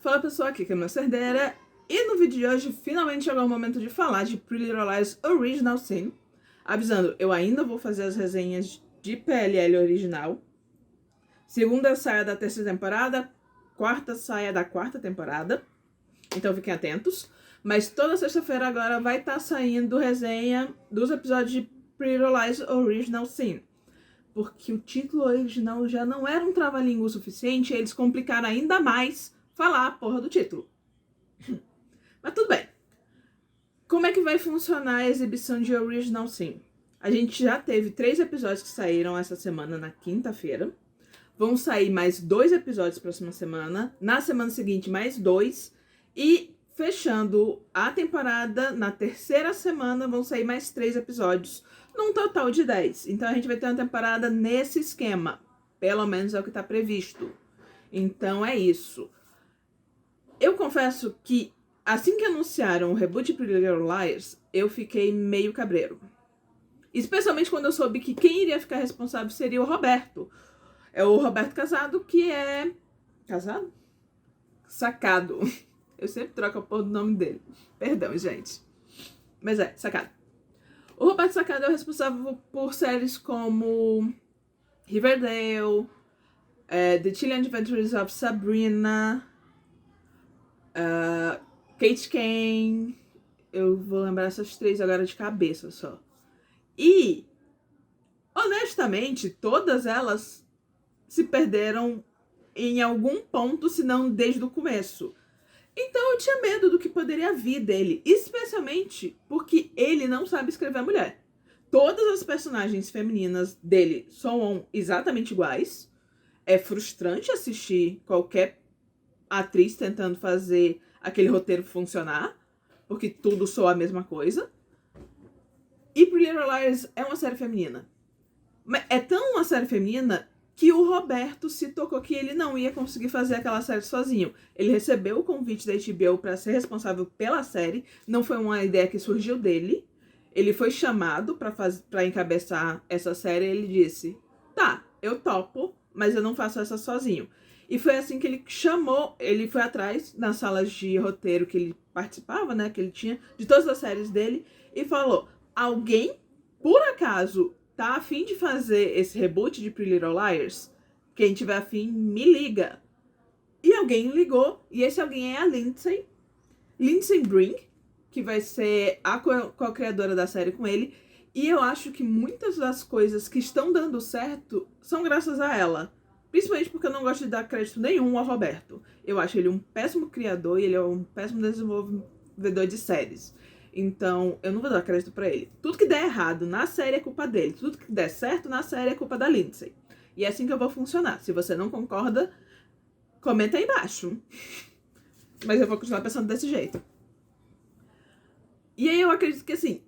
Fala pessoal, aqui que é meu Cerdeira, e no vídeo de hoje finalmente chegou o momento de falar de Pretty Little Liars Original Sin. Avisando, eu ainda vou fazer as resenhas de PLL original. Segunda saia da terceira temporada, quarta saia da quarta temporada, então fiquem atentos. Mas toda sexta-feira agora vai estar saindo resenha dos episódios de Pretty Little Liars Original Sin. Porque o título original já não era um trava-língua o suficiente, e eles complicaram ainda mais falar a porra do título. Mas tudo bem. Como é que vai funcionar a exibição de Original Sin? A gente já teve 3 episódios que saíram essa semana na quinta-feira. Vão sair mais 2 episódios próxima semana. Na semana seguinte, mais 2. E fechando a temporada, na terceira semana, vão sair mais 3 episódios. Num total de 10. Então a gente vai ter uma temporada nesse esquema. Pelo menos é o que está previsto. Então é isso. Eu confesso que assim que anunciaram o reboot de Pretty Little Liars, eu fiquei meio cabreiro. Especialmente quando eu soube que quem iria ficar responsável seria o Roberto. É o Roberto Casado, que é... Casado? Sacado. Eu sempre troco a porra do nome dele. Perdão, gente. Mas é, Sacado. O Roberto Sacado é o responsável por séries como Riverdale, The Chilling Adventures of Sabrina, Kate Kane. Eu vou lembrar essas 3 agora de cabeça só. E, honestamente, todas elas se perderam em algum ponto, se não desde o começo. Então eu tinha medo do que poderia vir dele, especialmente porque ele não sabe escrever mulher. Todas as personagens femininas dele soam exatamente iguais. É frustrante assistir qualquer atriz tentando fazer aquele roteiro funcionar, porque tudo soa a mesma coisa. E Pretty Little Liars é uma série feminina. Mas é tão uma série feminina que o Roberto se tocou que ele não ia conseguir fazer aquela série sozinho. Ele recebeu o convite da HBO para ser responsável pela série. Não foi uma ideia que surgiu dele. Ele foi chamado para encabeçar essa série e ele disse: tá, eu topo, mas eu não faço essa sozinho. E foi assim que ele chamou, ele foi atrás nas salas de roteiro que ele participava, né, que ele tinha, de todas as séries dele, e falou: alguém, por acaso, tá a fim de fazer esse reboot de Pretty Little Liars? Quem tiver a fim, me liga. E alguém ligou, e esse alguém é a Lindsay Brink, que vai ser a co-criadora da série com ele. E eu acho que muitas das coisas que estão dando certo são graças a ela. Principalmente porque eu não gosto de dar crédito nenhum ao Roberto. Eu acho ele um péssimo criador e ele é um péssimo desenvolvedor de séries. Então, eu não vou dar crédito pra ele. Tudo que der errado na série é culpa dele. Tudo que der certo na série é culpa da Lindsay. E é assim que eu vou funcionar. Se você não concorda, comenta aí embaixo. Mas eu vou continuar pensando desse jeito. E aí eu acredito que, assim,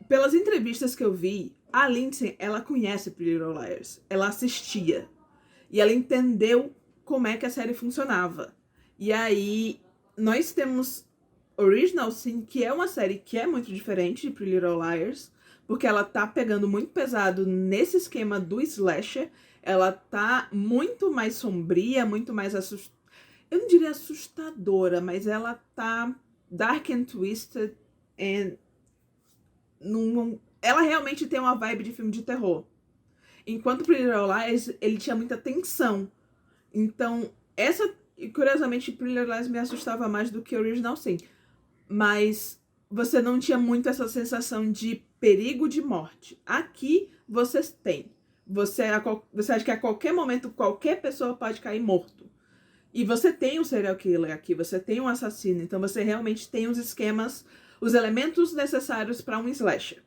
pelas entrevistas que eu vi, a Lindsay, ela conhece Pretty Little Liars. Ela assistia. E ela entendeu como é que a série funcionava. E aí, nós temos Original Sin, que é uma série que é muito diferente de Pretty Little Liars, porque ela tá pegando muito pesado nesse esquema do slasher. Ela tá muito mais sombria, muito mais eu não diria assustadora, mas ela tá dark and twisted and ela realmente tem uma vibe de filme de terror. Enquanto Pretty Little Liars, ele tinha muita tensão. Então, curiosamente, Pretty Little Liars me assustava mais do que Original Sin. Mas você não tinha muito essa sensação de perigo de morte. Aqui, você tem. Você acha que a qualquer momento, qualquer pessoa pode cair morto. E você tem um serial killer aqui, você tem um assassino. Então, você realmente tem os esquemas, os elementos necessários para um slasher.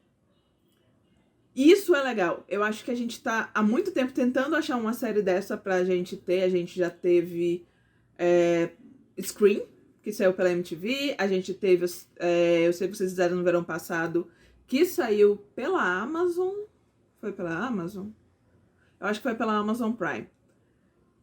Isso é legal. Eu acho que a gente tá há muito tempo tentando achar uma série dessa pra gente ter. A gente já teve Scream, que saiu pela MTV. A gente teve, eu sei que vocês fizeram no verão passado, que saiu pela Amazon. Foi pela Amazon? Eu acho que foi pela Amazon Prime.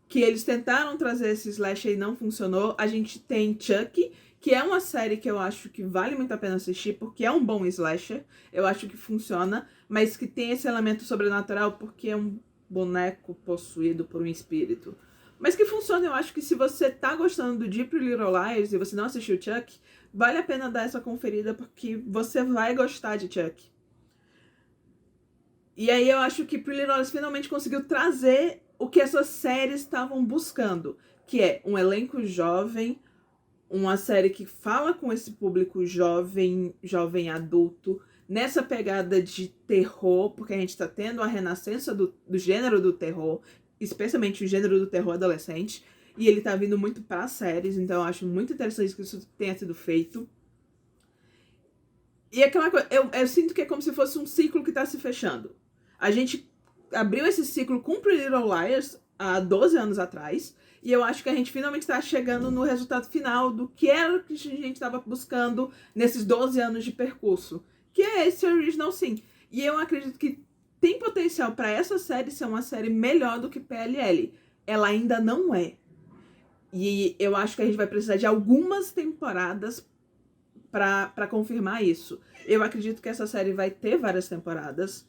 Que eles tentaram trazer esse slasher e não funcionou. A gente tem Chuck, que é uma série que eu acho que vale muito a pena assistir, porque é um bom slasher. Eu acho que funciona, mas que tem esse elemento sobrenatural porque é um boneco possuído por um espírito. Mas que funciona, eu acho que se você tá gostando de Pretty Little Liars e você não assistiu Chuck, vale a pena dar essa conferida porque você vai gostar de Chuck. E aí eu acho que Pretty Little Liars finalmente conseguiu trazer o que essas séries estavam buscando, que é um elenco jovem, uma série que fala com esse público jovem adulto, nessa pegada de terror, porque a gente tá tendo a renascença do gênero do terror, especialmente o gênero do terror adolescente, e ele tá vindo muito para séries, então eu acho muito interessante que isso tenha sido feito. E aquela coisa, eu sinto que é como se fosse um ciclo que tá se fechando. A gente abriu esse ciclo com Pretty Little Liars há 12 anos atrás, e eu acho que a gente finalmente está chegando no resultado final do que era que a gente estava buscando nesses 12 anos de percurso, que é esse Original Sin. E eu acredito que tem potencial para essa série ser uma série melhor do que PLL. Ela ainda não é. E eu acho que a gente vai precisar de algumas temporadas para confirmar isso. Eu acredito que essa série vai ter várias temporadas,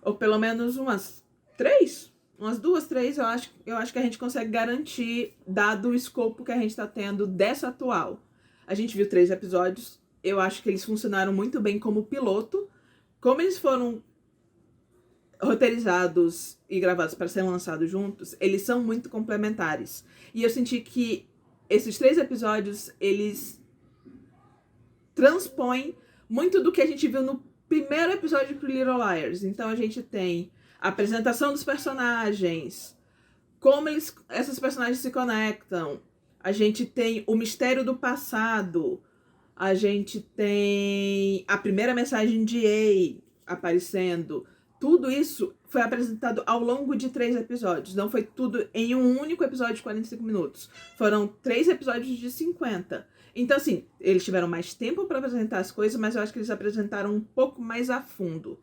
ou pelo menos umas 3. Umas 2, 3, eu acho que a gente consegue garantir, dado o escopo que a gente tá tendo dessa atual. A gente viu 3 episódios, eu acho que eles funcionaram muito bem como piloto. Como eles foram roteirizados e gravados para serem lançados juntos, eles são muito complementares. E eu senti que esses 3 episódios, eles transpõem muito do que a gente viu no primeiro episódio de Pretty Little Liars. Então a gente tem a apresentação dos personagens, como esses personagens se conectam. A gente tem o mistério do passado. A gente tem a primeira mensagem de A aparecendo. Tudo isso foi apresentado ao longo de 3 episódios. Não foi tudo em um único episódio de 45 minutos. Foram 3 episódios de 50. Então, assim, eles tiveram mais tempo para apresentar as coisas, mas eu acho que eles apresentaram um pouco mais a fundo.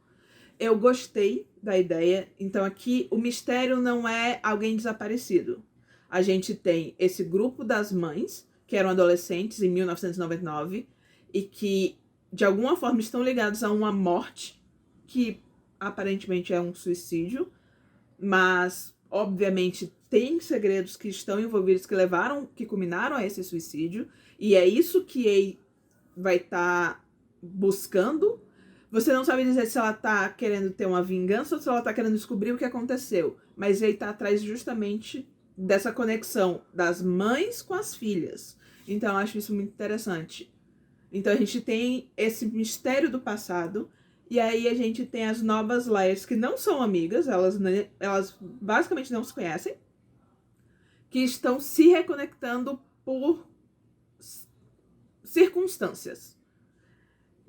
Eu gostei da ideia. Então aqui o mistério não é alguém desaparecido. A gente tem esse grupo das mães, que eram adolescentes em 1999, e que de alguma forma estão ligados a uma morte, que aparentemente é um suicídio, mas obviamente tem segredos que estão envolvidos que culminaram a esse suicídio, e é isso que A vai estar buscando. Você não sabe dizer se ela tá querendo ter uma vingança ou se ela tá querendo descobrir o que aconteceu. Mas ele tá atrás justamente dessa conexão das mães com as filhas. Então eu acho isso muito interessante. Então a gente tem esse mistério do passado. E aí a gente tem as novas Liars que não são amigas. Elas basicamente não se conhecem. Que estão se reconectando por circunstâncias.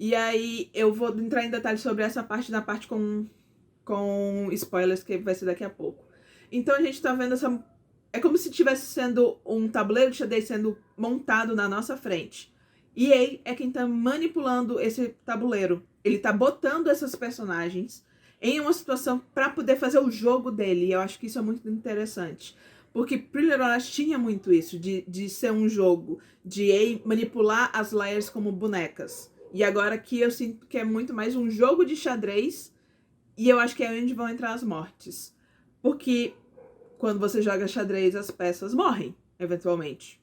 E aí eu vou entrar em detalhes sobre essa parte na parte com spoilers, que vai ser daqui a pouco. Então a gente tá vendo essa... É como se estivesse sendo um tabuleiro de xadrez sendo montado na nossa frente. E EA é quem tá manipulando esse tabuleiro. Ele tá botando essas personagens em uma situação para poder fazer o jogo dele. E eu acho que isso é muito interessante. Porque Pretty Little Liars tinha muito isso, de ser um jogo, de EA manipular as Liars como bonecas. E agora aqui eu sinto que é muito mais um jogo de xadrez, e eu acho que é onde vão entrar as mortes. Porque quando você joga xadrez, as peças morrem, eventualmente.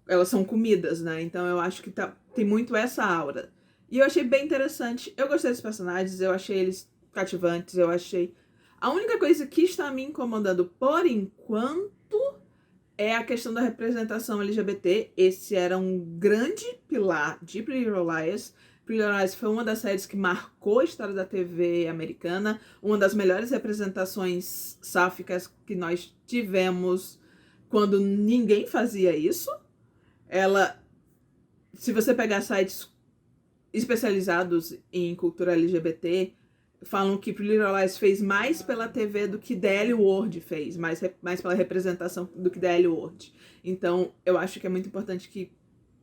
Elas são comidas, né? Então eu acho que tem muito essa aura. E eu achei bem interessante. Eu gostei dos personagens, eu achei eles cativantes, eu achei... A única coisa que está me incomodando por enquanto é a questão da representação LGBT. Esse era um grande pilar de Pretty Little Liars. Pretty Little Liars foi uma das séries que marcou a história da TV americana, uma das melhores representações sáficas que nós tivemos quando ninguém fazia isso. Ela, se você pegar sites especializados em cultura LGBT, falam que Pretty Little Liars fez mais pela TV do que The L Word fez, mais pela representação do que The L Word. Então, eu acho que é muito importante que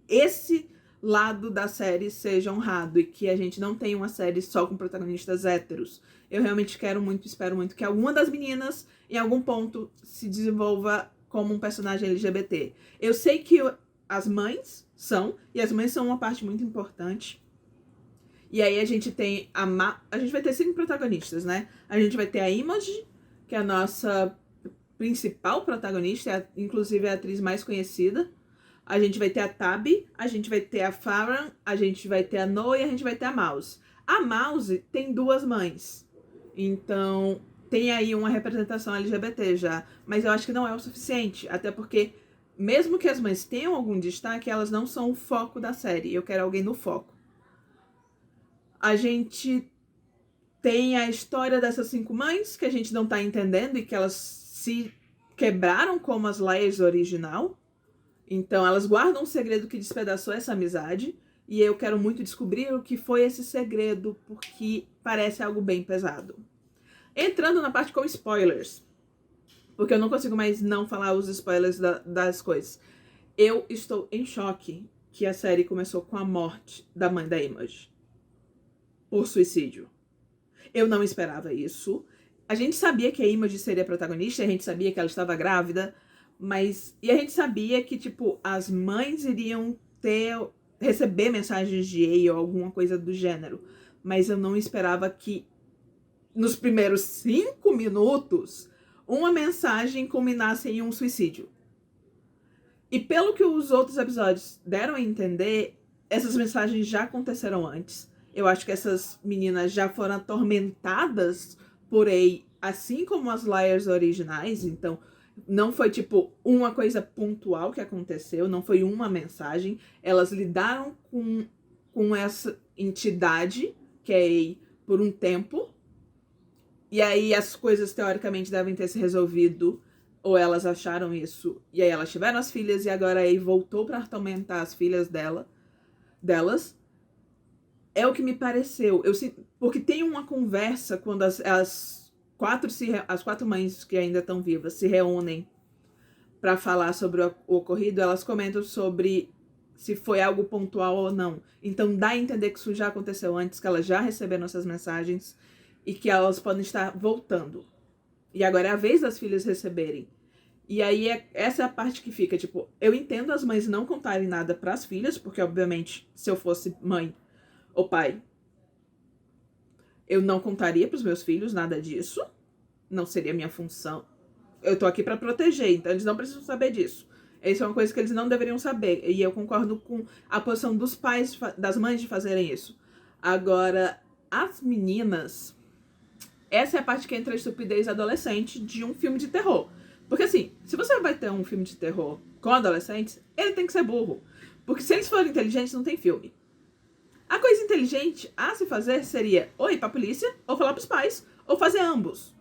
esse lado da série seja honrado e que a gente não tenha uma série só com protagonistas héteros. Eu realmente espero muito que alguma das meninas, em algum ponto, se desenvolva como um personagem LGBT. Eu sei que as mães são, e as mães são uma parte muito importante. E aí a gente tem a gente vai ter 5 protagonistas, né? A gente vai ter a Imogen, que é a nossa principal protagonista, inclusive a atriz mais conhecida. A gente vai ter a Tabby, a gente vai ter a Farron, a gente vai ter a Noah e a gente vai ter a Mouse. A Mouse tem 2 mães, então tem aí uma representação LGBT já, mas eu acho que não é o suficiente, até porque mesmo que as mães tenham algum destaque, elas não são o foco da série. Eu quero alguém no foco. A gente tem a história dessas 5 mães, que a gente não tá entendendo e que elas se quebraram como as Laias original. Então elas guardam um segredo que despedaçou essa amizade. E eu quero muito descobrir o que foi esse segredo, porque parece algo bem pesado. Entrando na parte com spoilers, porque eu não consigo mais não falar os spoilers das coisas. Eu estou em choque que a série começou com a morte da mãe da Imogen por suicídio. Eu não esperava isso. A gente sabia que a Imogen seria a protagonista, a gente sabia que ela estava grávida, mas... E a gente sabia que, tipo, as mães iriam receber mensagens de EI ou alguma coisa do gênero. Mas eu não esperava que, nos primeiros 5 minutos, uma mensagem culminasse em um suicídio. E pelo que os outros episódios deram a entender, essas mensagens já aconteceram antes. Eu acho que essas meninas já foram atormentadas por EI, assim como as Liars originais. Então, não foi tipo uma coisa pontual que aconteceu, não foi uma mensagem. Elas lidaram com essa entidade, que é EI, por um tempo. E aí as coisas teoricamente devem ter se resolvido, ou elas acharam isso. E aí elas tiveram as filhas e agora a EI voltou pra atormentar as filhas delas. É o que me pareceu. Porque tem uma conversa quando as 4 mães que ainda estão vivas se reúnem para falar sobre o ocorrido. Elas comentam sobre se foi algo pontual ou não. Então dá a entender que isso já aconteceu antes, que elas já receberam essas mensagens e que elas podem estar voltando. E agora é a vez das filhas receberem. E aí essa é a parte que fica, tipo, eu entendo as mães não contarem nada para as filhas, porque obviamente se eu fosse mãe ou pai, eu não contaria pros meus filhos nada disso. Não seria minha função. Eu tô aqui pra proteger, então eles não precisam saber disso. Isso é uma coisa que eles não deveriam saber. E eu concordo com a posição dos pais, das mães de fazerem isso. Agora, as meninas... Essa é a parte que entra a estupidez adolescente de um filme de terror. Porque assim, se você vai ter um filme de terror com adolescentes, ele tem que ser burro. Porque se eles forem inteligentes, não tem filme. A coisa inteligente a se fazer seria ou ir pra polícia, ou falar pros pais, ou fazer ambos.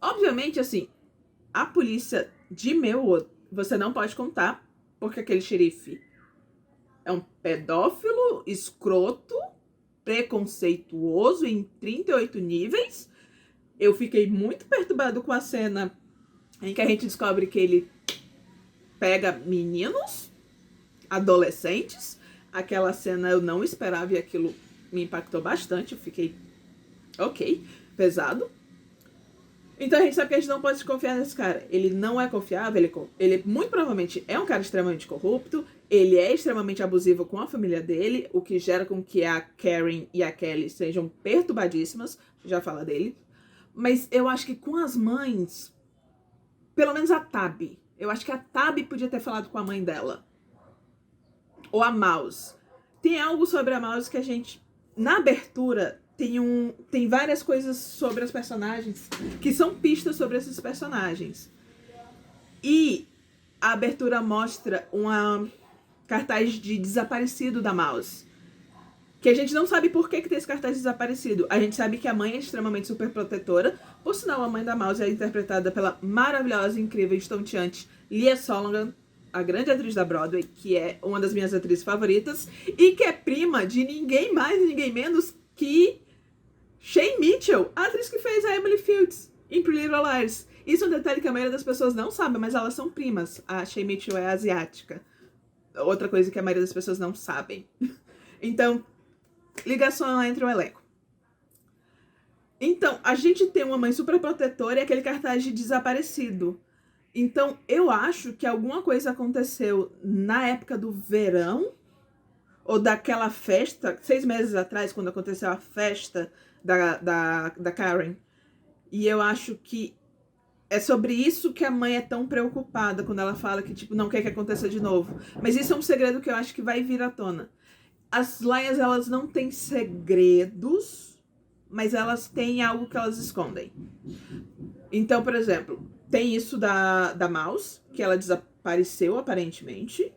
Obviamente, assim, a polícia de Millwood você não pode contar, porque aquele xerife é um pedófilo, escroto, preconceituoso em 38 níveis. Eu fiquei muito perturbado com a cena em que a gente descobre que ele pega meninos, adolescentes. Aquela cena eu não esperava e aquilo me impactou bastante. Eu fiquei, ok, pesado. Então a gente sabe que a gente não pode confiar nesse cara. Ele não é confiável, ele muito provavelmente é um cara extremamente corrupto, ele é extremamente abusivo com a família dele, o que gera com que a Karen e a Kelly sejam perturbadíssimas, já fala dele. Mas eu acho que com as mães, pelo menos a Tabby, eu acho que a Tabby podia ter falado com a mãe dela. Ou a Mouse. Tem algo sobre a Mouse que a gente, na abertura, tem várias coisas sobre as personagens que são pistas sobre esses personagens. E a abertura mostra uma cartaz de desaparecido da Mouse. Que a gente não sabe por que tem esse cartaz desaparecido. A gente sabe que a mãe é extremamente super protetora. Por sinal, a mãe da Mouse é interpretada pela maravilhosa, incrível, estonteante Lia Solomon, a grande atriz da Broadway, que é uma das minhas atrizes favoritas, e que é prima de ninguém mais e ninguém menos que Shay Mitchell, a atriz que fez a Emily Fields em Pretty Little Liars. Isso é um detalhe que a maioria das pessoas não sabe, mas elas são primas. A Shay Mitchell é asiática. Outra coisa que a maioria das pessoas não sabem. Então, ligação entre o elenco. Então, a gente tem uma mãe super protetora e aquele cartaz de desaparecido. Então, eu acho que alguma coisa aconteceu na época do verão, ou daquela festa, 6 meses atrás, quando aconteceu a festa da Karen. E eu acho que É sobre isso que a mãe é tão preocupada quando ela fala que, tipo, não quer que aconteça de novo. Mas isso é um segredo que eu acho que vai vir à tona. As Lions, elas não têm segredos, mas elas têm algo que elas escondem. Então, por exemplo, tem isso da Mouse, que ela desapareceu aparentemente,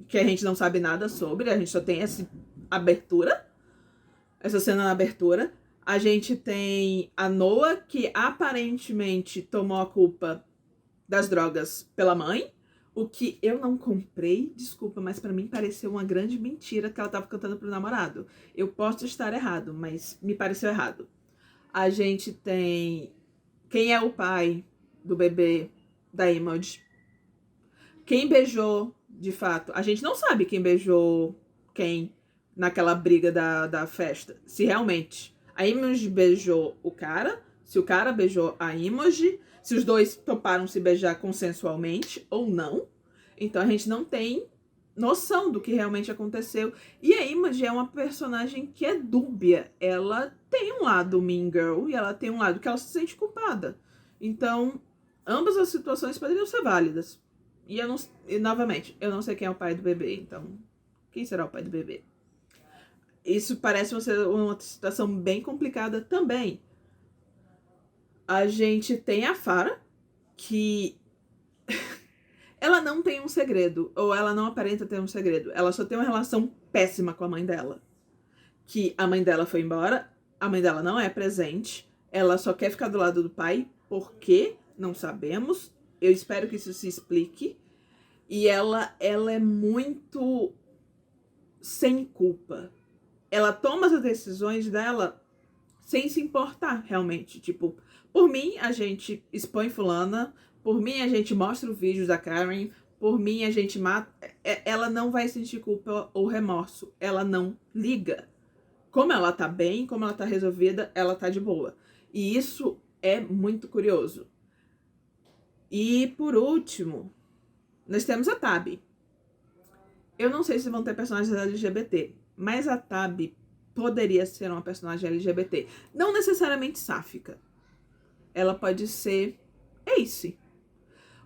que a gente não sabe nada sobre, a gente só tem essa abertura, essa cena na abertura. A gente tem a Noah, que aparentemente tomou a culpa das drogas pela mãe, o que eu não comprei, desculpa, mas pra mim pareceu uma grande mentira que ela tava cantando pro namorado. Eu posso estar errado, mas me pareceu errado. A gente tem quem é o pai do bebê da Imogen. Quem beijou, de fato, a gente não sabe quem beijou quem naquela briga da festa. Se realmente a Imogen beijou o cara, se o cara beijou a Imogen, se os dois toparam se beijar consensualmente ou não. Então a gente não tem noção do que realmente aconteceu. E a Imogen é uma personagem que é dúbia. Ela tem um lado mean girl e ela tem um lado que ela se sente culpada. Então, ambas as situações poderiam ser válidas. E novamente, eu não sei quem é o pai do bebê, então quem será o pai do bebê? Isso parece uma situação bem complicada também. A gente tem a Farah, que ela não tem um segredo, ou ela não aparenta ter um segredo. Ela só tem uma relação péssima com a mãe dela. Que a mãe dela foi embora, a mãe dela não é presente, ela só quer ficar do lado do pai, por quê? Não sabemos. Eu espero que isso se explique. E ela é muito sem culpa. Ela toma as decisões dela sem se importar, realmente. Tipo, por mim, a gente expõe fulana, por mim, a gente mostra o vídeo da Karen, por mim, a gente mata. Ela não vai sentir culpa ou remorso. Ela não liga. Como ela tá bem, como ela tá resolvida, ela tá de boa. E isso é muito curioso. E, por último, nós temos a Tabby. Eu não sei se vão ter personagens LGBT, mas a Tabby poderia ser uma personagem LGBT. Não necessariamente sáfica. Ela pode ser Ace.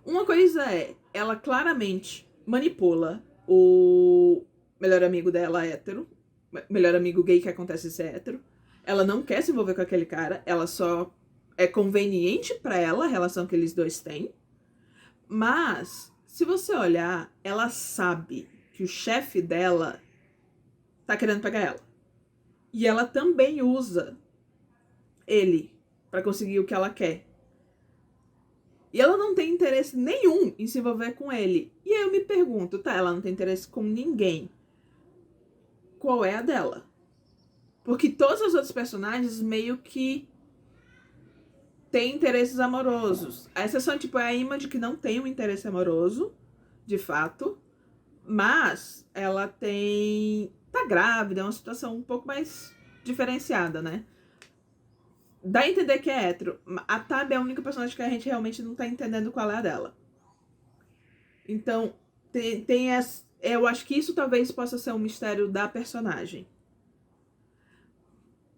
Uma coisa é, ela claramente manipula o melhor amigo dela hétero, melhor amigo gay que acontece ser hétero. Ela não quer se envolver com aquele cara, ela só é conveniente pra ela a relação que eles dois têm. Mas, se você olhar, ela sabe que o chefe dela tá querendo pegar ela. E ela também usa ele pra conseguir o que ela quer. E ela não tem interesse nenhum em se envolver com ele. E aí eu me pergunto, tá, ela não tem interesse com ninguém. Qual é a dela? Porque todos os outros personagens meio que têm interesses amorosos. A exceção, tipo, é a Imogen, que não tem um interesse amoroso, de fato. Mas ela tá grávida, é uma situação um pouco mais diferenciada, né? Dá a entender que é hétero. A Tab é a única personagem que a gente realmente não tá entendendo qual é a dela. Então, tem essa. Eu acho que isso talvez possa ser um mistério da personagem.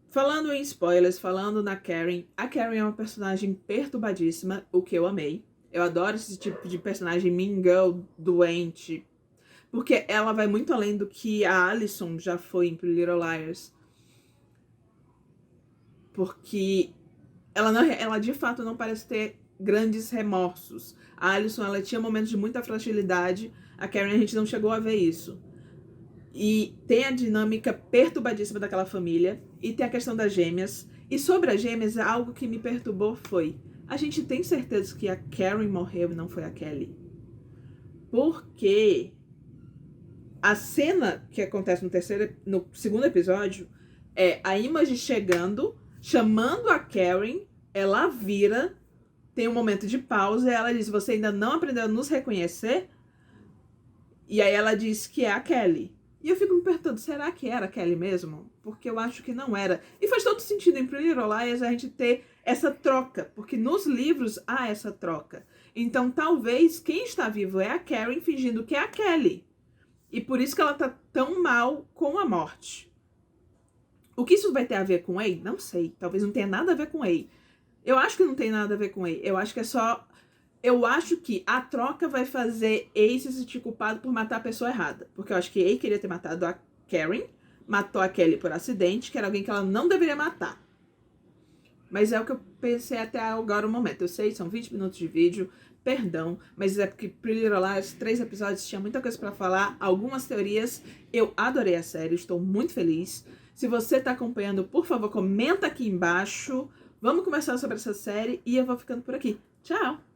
Falando em spoilers, falando na Karen, a Karen é uma personagem perturbadíssima, o que eu amei. Eu adoro esse tipo de personagem mean girl, doente, porque ela vai muito além do que a Alison já foi em Pretty Little Liars. Porque ela de fato não parece ter grandes remorsos. A Alison, ela tinha momentos de muita fragilidade. A Karen, a gente não chegou a ver isso. E tem a dinâmica perturbadíssima daquela família. E tem a questão das gêmeas. E sobre as gêmeas, algo que me perturbou foi: a gente tem certeza que a Karen morreu e não foi a Kelly? Porque a cena que acontece no segundo episódio é a Imogen chegando, chamando a Karen, ela vira, tem um momento de pausa e ela diz: você ainda não aprendeu a nos reconhecer? E aí ela diz que é a Kelly. E eu fico me perguntando, será que era a Kelly mesmo? Porque eu acho que não era. E faz todo sentido em Pretty Little Liars a gente ter essa troca, porque nos livros há essa troca. Então talvez quem está vivo é a Karen fingindo que é a Kelly. E por isso que ela tá tão mal com a morte. O que isso vai ter a ver com Ei? Não sei. Talvez não tenha nada a ver com Ei. Eu acho que não tem nada a ver com Ei. Eu acho que é só eu acho que a troca vai fazer Ace se sentir culpado por matar a pessoa errada. Porque eu acho que Ace queria ter matado a Karen, matou a Kelly por acidente, que era alguém que ela não deveria matar. Mas é o que eu pensei até agora o momento. Eu sei, são 20 minutos de vídeo, perdão, mas é porque Pretty Little Liars, 3 episódios, tinha muita coisa pra falar, algumas teorias. Eu adorei a série, estou muito feliz. Se você tá acompanhando, por favor, comenta aqui embaixo. Vamos conversar sobre essa série e eu vou ficando por aqui. Tchau!